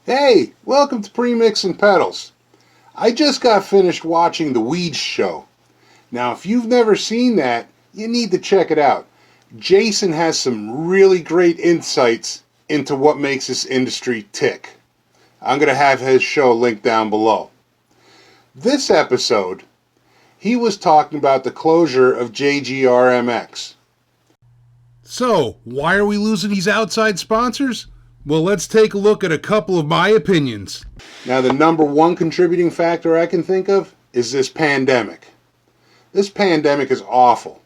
Hey, welcome to Premix and Pedals. I just got finished watching The Weeds Show. Now, if you've never seen that, you need to check it out. Jason has some really great insights into what makes this industry tick. I'm going to have his show linked down below. This episode, he was talking about the closure of JGRMX. So, why are we losing these outside sponsors? Well, let's take a look at a couple of my opinions. Now, the number one contributing factor I can think of is this pandemic. This pandemic is awful.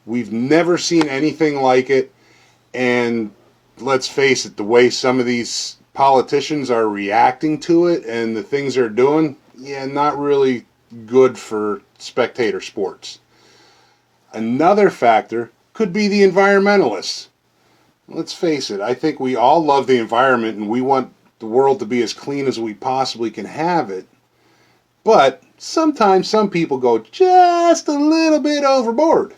We've never seen anything like it, and let's face it, the way some of these politicians are reacting to it and the things they're doing, not really good for spectator sports. Another factor could be the environmentalists. Let's face it, I think we all love the environment and we want the world to be as clean as we possibly can have it. But sometimes some people go just a little bit overboard.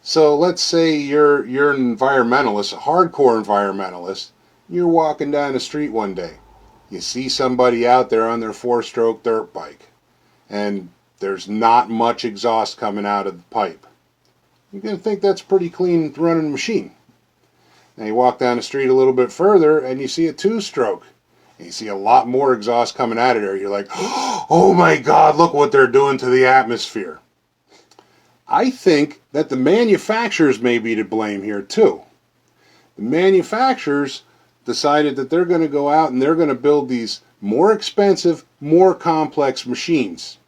So let's say you're an environmentalist, a hardcore environmentalist. You're walking down the street one day. You see somebody out there on their 4-stroke dirt bike, and there's not much exhaust coming out of the pipe. You're going to think that's a pretty clean running machine. Now you walk down the street a little bit further and you see a 2-stroke. And you see a lot more exhaust coming out of there. You're like, oh my God, look what they're doing to the atmosphere. I think that the manufacturers may be to blame here too. The manufacturers decided that they're going to go out and they're going to build these more expensive, more complex machines.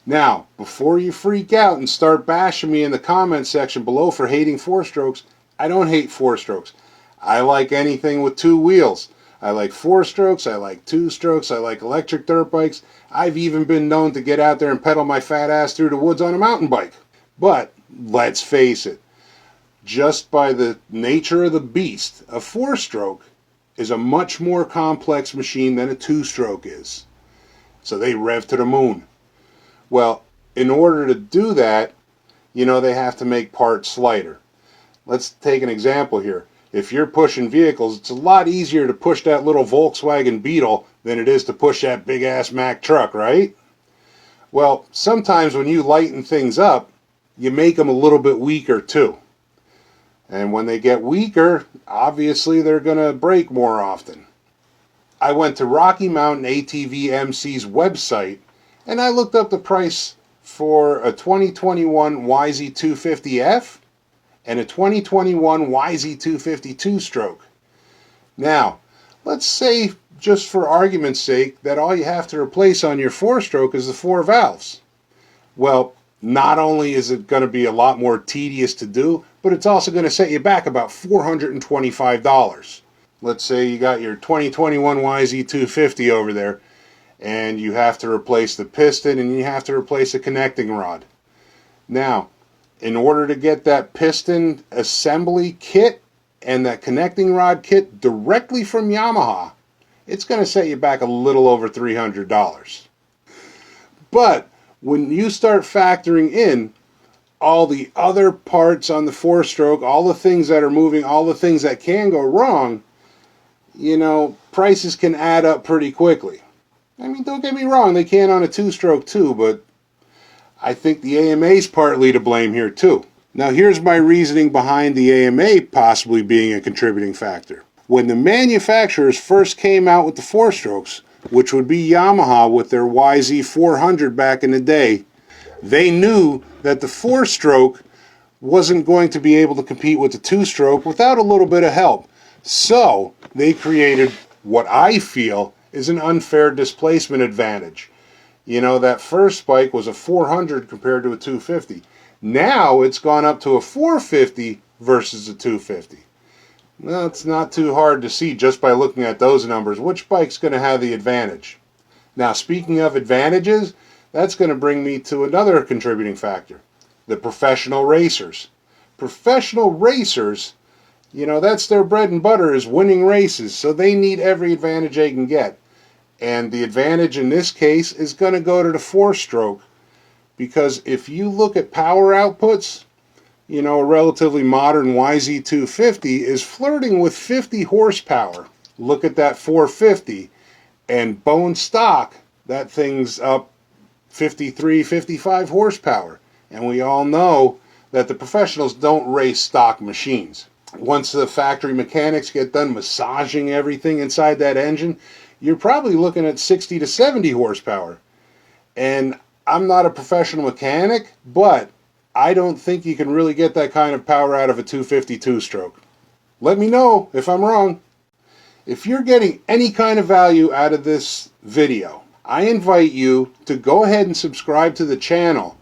Now, before you freak out and start bashing me in the comment section below for hating 4-strokes, I don't hate 4-strokes. I like anything with 2 wheels. I like 4-strokes, I like 2-strokes, I like electric dirt bikes. I've even been known to get out there and pedal my fat ass through the woods on a mountain bike. But, let's face it, just by the nature of the beast, a 4-stroke is a much more complex machine than a 2-stroke is. So they rev to the moon. Well, in order to do that, they have to make parts lighter. Let's take an example here. If you're pushing vehicles, it's a lot easier to push that little Volkswagen Beetle than it is to push that big-ass Mack truck, right? Well, sometimes when you lighten things up, you make them a little bit weaker too. And when they get weaker, obviously they're going to break more often. I went to Rocky Mountain ATV MC's website and I looked up the price for a 2021 YZ250F and a 2021 YZ250 2-stroke. Now, let's say, just for argument's sake, that all you have to replace on your 4-stroke is the 4 valves. Well, not only is it going to be a lot more tedious to do, but it's also going to set you back about $425. Let's say you got your 2021 YZ250 over there, and you have to replace the piston and you have to replace a connecting rod. Now, in order to get that piston assembly kit and that connecting rod kit directly from Yamaha, it's going to set you back a little over $300. But when you start factoring in all the other parts on the 4-stroke, all the things that are moving, all the things that can go wrong, prices can add up pretty quickly. I mean, don't get me wrong, they can on a 2-stroke too, but I think the AMA is partly to blame here too. Now here's my reasoning behind the AMA possibly being a contributing factor. When the manufacturers first came out with the 4-strokes, which would be Yamaha with their YZ400 back in the day, they knew that the 4-stroke wasn't going to be able to compete with the 2-stroke without a little bit of help. So they created what I feel is an unfair displacement advantage. That first bike was a 400 compared to a 250. Now it's gone up to a 450 versus a 250. Well, it's not too hard to see just by looking at those numbers which bike's going to have the advantage. Now, speaking of advantages, that's going to bring me to another contributing factor, the professional racers. Professional racers, that's their bread and butter, is winning races, so they need every advantage they can get. And the advantage in this case is going to go to the 4-stroke, because if you look at power outputs, a relatively modern YZ250 is flirting with 50 horsepower. Look at that 450, and bone stock, that thing's up 53, 55 horsepower. And we all know that the professionals don't race stock machines. Once the factory mechanics get done massaging everything inside that engine, you're probably looking at 60 to 70 horsepower. And I'm not a professional mechanic, but I don't think you can really get that kind of power out of a 252 stroke. Let me know if I'm wrong. If you're getting any kind of value out of this video, I invite you to go ahead and subscribe to the channel.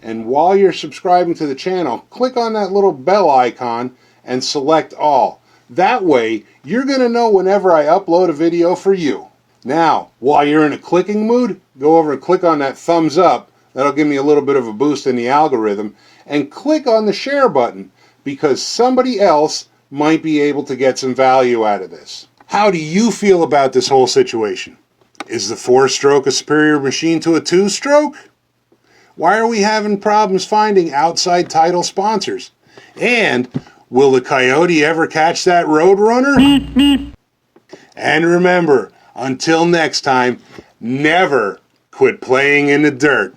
And while you're subscribing to the channel, click on that little bell icon and select all. That way, you're going to know whenever I upload a video for you. Now, while you're in a clicking mood, go over and click on that thumbs up. That'll give me a little bit of a boost in the algorithm. And click on the share button, because somebody else might be able to get some value out of this. How do you feel about this whole situation? Is the 4-stroke a superior machine to a 2-stroke? Why are we having problems finding outside title sponsors? And will the Coyote ever catch that Roadrunner? And remember, until next time, never quit playing in the dirt.